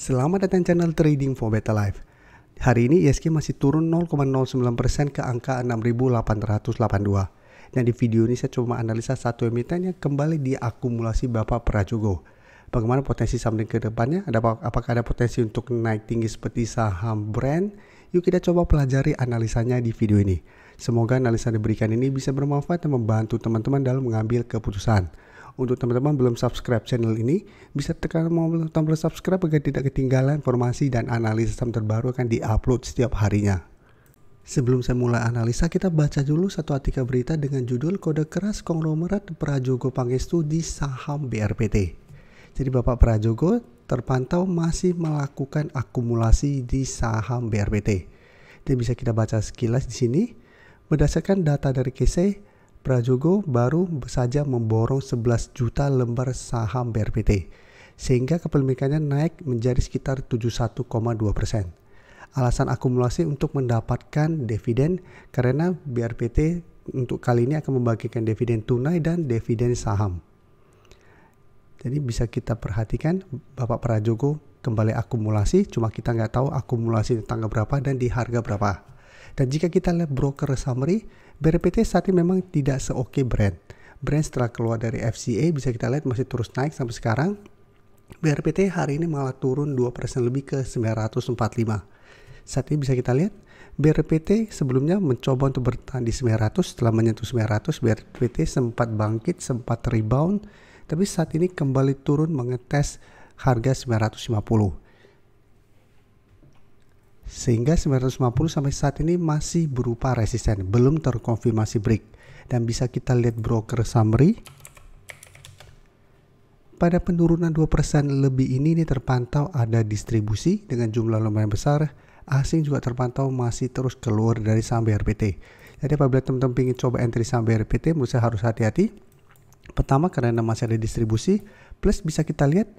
Selamat datang channel Trading for Better Life. Hari ini ISG masih turun 0,09% ke angka 6.882. Dan di video ini saya coba analisa satu emiten yang kembali diakumulasi Bapak Prajogo. Bagaimana potensi saham ke depannya? Apakah ada potensi untuk naik tinggi seperti saham brand? Yuk kita coba pelajari analisanya di video ini. Semoga analisa yang diberikan ini bisa bermanfaat dan membantu teman-teman dalam mengambil keputusan. Untuk teman-teman belum subscribe channel ini, bisa tekan tombol subscribe agar tidak ketinggalan informasi dan analisis saham terbaru akan diupload setiap harinya. Sebelum saya mulai analisa, kita baca dulu satu artikel berita dengan judul Kode Keras Konglomerat Prajogo Pangestu di Saham BRPT. Jadi Bapak Prajogo terpantau masih melakukan akumulasi di saham BRPT. Dan bisa kita baca sekilas di sini. Berdasarkan data dari KSE, Prajogo baru saja memborong 11 juta lembar saham BRPT, sehingga kepemilikannya naik menjadi sekitar 71,2%. Alasan akumulasi untuk mendapatkan dividen karena BRPT untuk kali ini akan membagikan dividen tunai dan dividen saham. Jadi bisa kita perhatikan Bapak Prajogo kembali akumulasi, cuma kita nggak tahu akumulasi tanggal berapa dan di harga berapa. Dan jika kita lihat broker summary, BRPT saat ini memang tidak seoke brand. Brand setelah keluar dari FCA bisa kita lihat masih terus naik sampai sekarang. BRPT hari ini malah turun 2% lebih ke 945. Saat ini bisa kita lihat BRPT sebelumnya mencoba untuk bertahan di 900. Setelah menyentuh 900, BRPT sempat bangkit, sempat rebound, tapi saat ini kembali turun mengetes harga 950. Sehingga 950 sampai saat ini masih berupa resisten, belum terkonfirmasi break. Dan bisa kita lihat broker summary. Pada penurunan 2% lebih ini terpantau ada distribusi dengan jumlah lumayan besar. Asing juga terpantau masih terus keluar dari saham BRPT. Jadi apabila teman-teman ingin coba entry saham BRPT, menurut saya harus hati-hati. Pertama karena masih ada distribusi, plus bisa kita lihat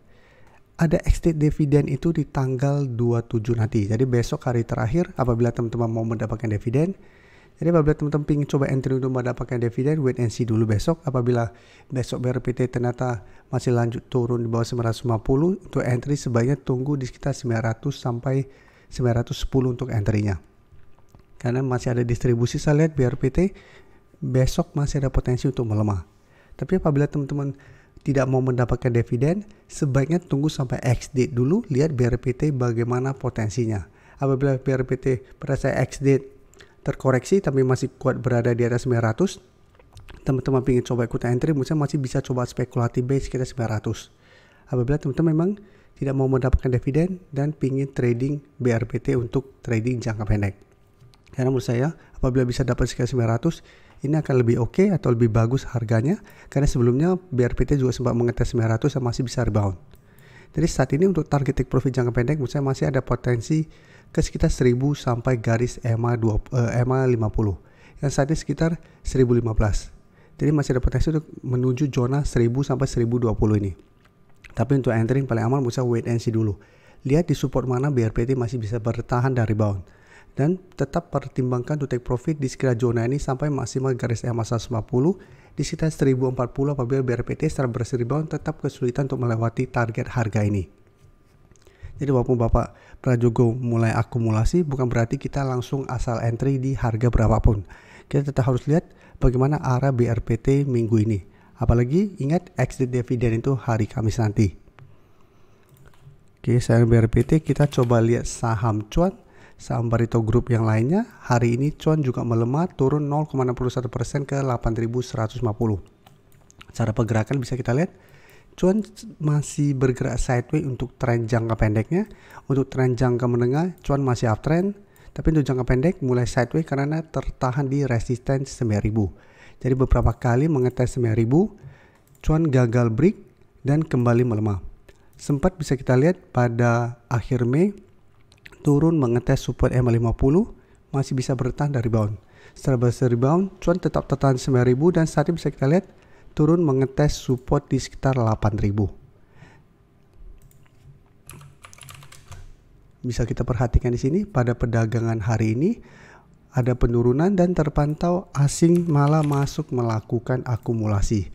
ada exit dividen itu di tanggal 27 nanti. Jadi besok hari terakhir apabila teman-teman mau mendapatkan dividen. Jadi apabila teman-teman ingin coba entry untuk mendapatkan dividen, wait and see dulu besok. Apabila besok BRPT ternyata masih lanjut turun di bawah 950, untuk entry sebaiknya tunggu di sekitar 900 sampai 910 untuk entry-nya. Karena masih ada distribusi, saya lihat BRPT besok masih ada potensi untuk melemah. Tapi apabila teman-teman tidak mau mendapatkan dividen, sebaiknya tunggu sampai X-date dulu, lihat BRPT bagaimana potensinya. Apabila BRPT pada saat X-date terkoreksi tapi masih kuat berada di atas 900, teman-teman ingin coba ikut entry, mungkin masih bisa coba spekulatif base sekitar 900. Apabila teman-teman memang tidak mau mendapatkan dividen dan ingin trading BRPT untuk trading jangka pendek. Karena menurut saya apabila bisa dapat sekitar 900, ini akan lebih oke atau lebih bagus harganya, karena sebelumnya BRPT juga sempat mengetes 900 dan masih bisa rebound. Jadi saat ini untuk target take profit jangka pendek menurut saya masih ada potensi ke sekitar 1000 sampai garis EMA 50 yang saat ini sekitar 1015. Jadi masih ada potensi untuk menuju zona 1000 sampai 1020 ini. Tapi untuk entering paling aman bisa wait and see dulu. Lihat di support mana BRPT masih bisa bertahan dan rebound. Dan tetap pertimbangkan to take profit di sekitar zona ini sampai maksimal garis EMA 150 di sekitar 1040. Apabila BRPT secara bersih rebound tetap kesulitan untuk melewati target harga ini. Jadi walaupun Bapak Prajogo mulai akumulasi, bukan berarti kita langsung asal entry di harga berapapun. Kita tetap harus lihat bagaimana arah BRPT minggu ini. Apalagi ingat exit dividen itu hari Kamis nanti. Oke, selain BRPT kita coba lihat saham cuan. Saham Barito Group yang lainnya, hari ini cuan juga melemah, turun 0,61% ke 8.150. Cara pergerakan bisa kita lihat, cuan masih bergerak sideways untuk tren jangka pendeknya. Untuk tren jangka menengah, cuan masih uptrend, tapi untuk jangka pendek mulai sideways karena tertahan di resisten 9.000. Jadi beberapa kali mengetes 9.000, cuan gagal break dan kembali melemah. Sempat bisa kita lihat pada akhir Mei, turun mengetes support EMA 50, masih bisa bertahan dari rebound. Setelah berhasil rebound, cuan tetap tertahan 9.000 dan saat ini bisa kita lihat turun mengetes support di sekitar 8.000. Bisa kita perhatikan di sini pada perdagangan hari ini ada penurunan dan terpantau asing malah masuk melakukan akumulasi.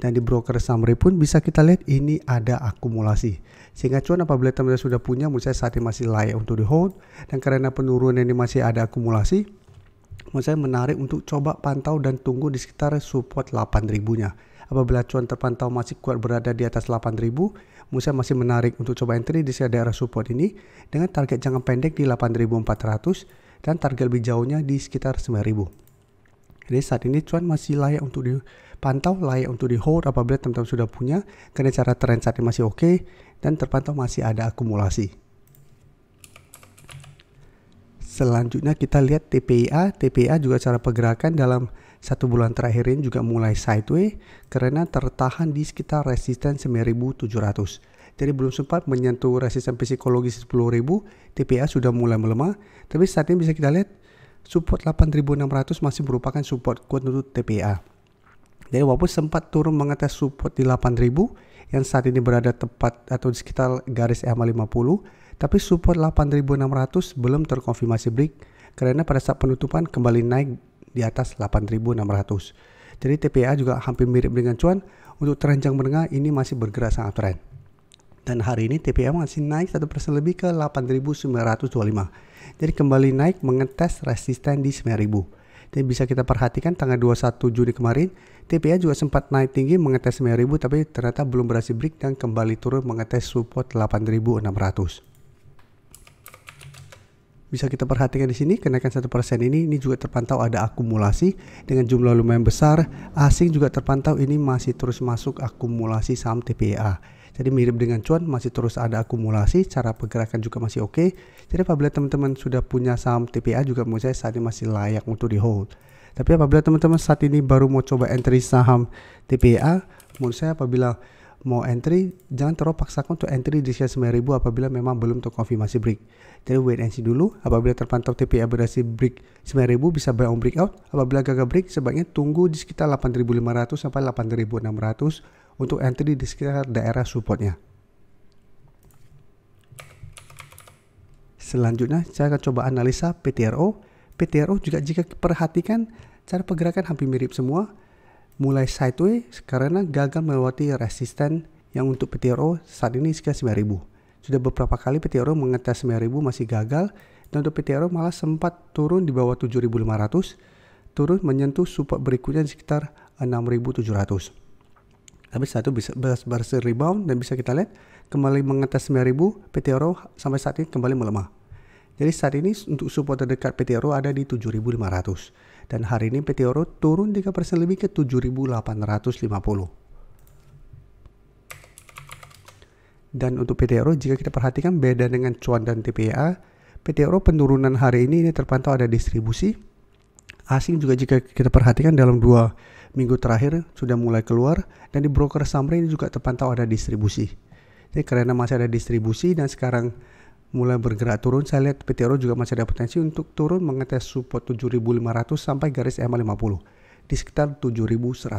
Dan di broker summary pun bisa kita lihat ini ada akumulasi. Sehingga cuan apabila teman-teman sudah punya, menurut saya saat ini masih layak untuk di hold. Dan karena penurunan ini masih ada akumulasi, menurut saya menarik untuk coba pantau dan tunggu di sekitar support 8.000-nya. Apabila cuan terpantau masih kuat berada di atas 8.000, menurut saya masih menarik untuk coba entry di sekitar daerah support ini dengan target jangka pendek di 8.400 dan target lebih jauhnya di sekitar 9.000. Jadi saat ini cuan masih layak untuk dipantau, layak untuk di hold apabila teman-teman sudah punya, karena cara trend saat ini masih oke dan terpantau masih ada akumulasi. Selanjutnya kita lihat TPIA. TPIA juga cara pergerakan dalam 1 bulan terakhir ini juga mulai sideways karena tertahan di sekitar resisten 9.700. Jadi belum sempat menyentuh resisten psikologis 10.000, TPIA sudah mulai melemah. Tapi saat ini bisa kita lihat support 8.600 masih merupakan support kuat untuk TPIA. Jadi walaupun sempat turun mengetes support di 8.000 yang saat ini berada tepat atau di sekitar garis EMA 50, tapi support 8.600 belum terkonfirmasi break karena pada saat penutupan kembali naik di atas 8.600. Jadi TPIA juga hampir mirip dengan cuan. Untuk tren jangka menengah ini masih bergerak sangat tren. Dan hari ini TPIA masih naik 1% lebih ke 8.925. Jadi kembali naik mengetes resisten di 9.000. Jadi bisa kita perhatikan tanggal 21 Juni kemarin TPIA juga sempat naik tinggi mengetes 9.000 tapi ternyata belum berhasil break dan kembali turun mengetes support 8.600. Bisa kita perhatikan di sini kenaikan 1% ini juga terpantau ada akumulasi dengan jumlah lumayan besar. Asing juga terpantau ini masih terus masuk akumulasi saham TPIA. Jadi mirip dengan cuan masih terus ada akumulasi, cara pergerakan juga masih oke. Jadi apabila teman-teman sudah punya saham TPIA juga menurut saya saat ini masih layak untuk di hold. Tapi apabila teman-teman saat ini baru mau coba entry saham TPIA, menurut saya apabila mau entry jangan terlalu paksakan untuk entry di sekitar 9.000 apabila memang belum terkonfirmasi break. Jadi wait and see dulu. Apabila terpantau TPIA berhasil break 9.000 bisa buy on breakout. Apabila gagal break sebaiknya tunggu di sekitar 8.500 sampai 8.600 untuk entry di sekitar daerah supportnya. Selanjutnya saya akan coba analisa PTRO. PTRO juga jika perhatikan cara pergerakan hampir mirip semua. Mulai sideways karena gagal melewati resisten yang untuk PTRO saat ini sekitar 9.000. Sudah beberapa kali PTRO mengetes 9.000 masih gagal dan untuk PTRO malah sempat turun di bawah 7.500, turun menyentuh support berikutnya di sekitar 6.700. Tapi saat itu bisa berhasil rebound dan bisa kita lihat kembali mengetes 9.000, PTRO sampai saat ini kembali melemah. Jadi saat ini untuk support terdekat PTRO ada di 7.500. Dan hari ini PTRO turun 3% lebih ke 7.850. Dan untuk PTRO jika kita perhatikan beda dengan cuan dan TPIA, PTRO penurunan hari ini terpantau ada distribusi. Asing juga jika kita perhatikan dalam 2 minggu terakhir sudah mulai keluar dan di broker summary ini juga terpantau ada distribusi. Jadi karena masih ada distribusi dan sekarang mulai bergerak turun, saya lihat PTRO juga masih ada potensi untuk turun mengetes support 7.500 sampai garis EMA 50 di sekitar 7.100.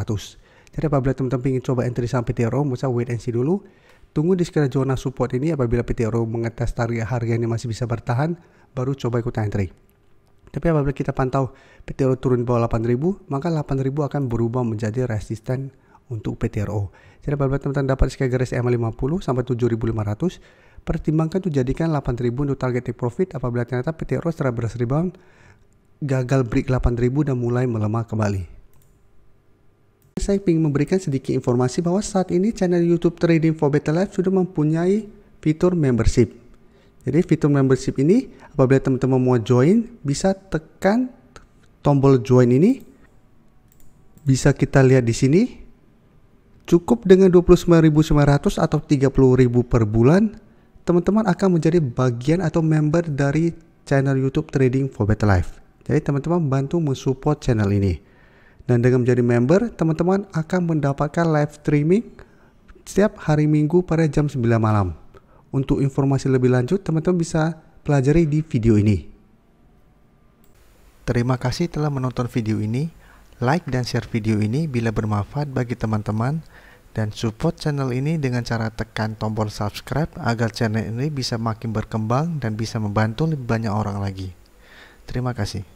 Jadi apabila teman-teman ingin coba entry saham PTRO, bisa wait and see dulu. Tunggu di sekitar zona support ini, apabila PTRO mengetes target harga ini masih bisa bertahan, baru coba ikut entry. Tapi apabila kita pantau PTRO turun di bawah 8.000, maka 8.000 akan berubah menjadi resisten untuk PTRO. Jadi apabila teman-teman dapat sekitar garis EMA 50 sampai 7.500, pertimbangkan untuk jadikan 8.000 untuk target take profit apabila ternyata PTRO setelah berhasil rebound gagal break 8.000 dan mulai melemah kembali. Saya ingin memberikan sedikit informasi bahwa saat ini channel YouTube Trading for Better Life sudah mempunyai fitur membership. Jadi fitur membership ini apabila teman-teman mau join bisa tekan tombol join ini. Bisa kita lihat di sini. Cukup dengan 29.900 atau 30.000 per bulan, teman-teman akan menjadi bagian atau member dari channel YouTube Trading for Better Life. Jadi teman-teman bantu mensupport channel ini. Dan dengan menjadi member, teman-teman akan mendapatkan live streaming setiap hari Minggu pada jam 9 malam. Untuk informasi lebih lanjut, teman-teman bisa pelajari di video ini. Terima kasih telah menonton video ini. Like dan share video ini bila bermanfaat bagi teman-teman. Dan support channel ini dengan cara tekan tombol subscribe agar channel ini bisa makin berkembang dan bisa membantu lebih banyak orang lagi. Terima kasih.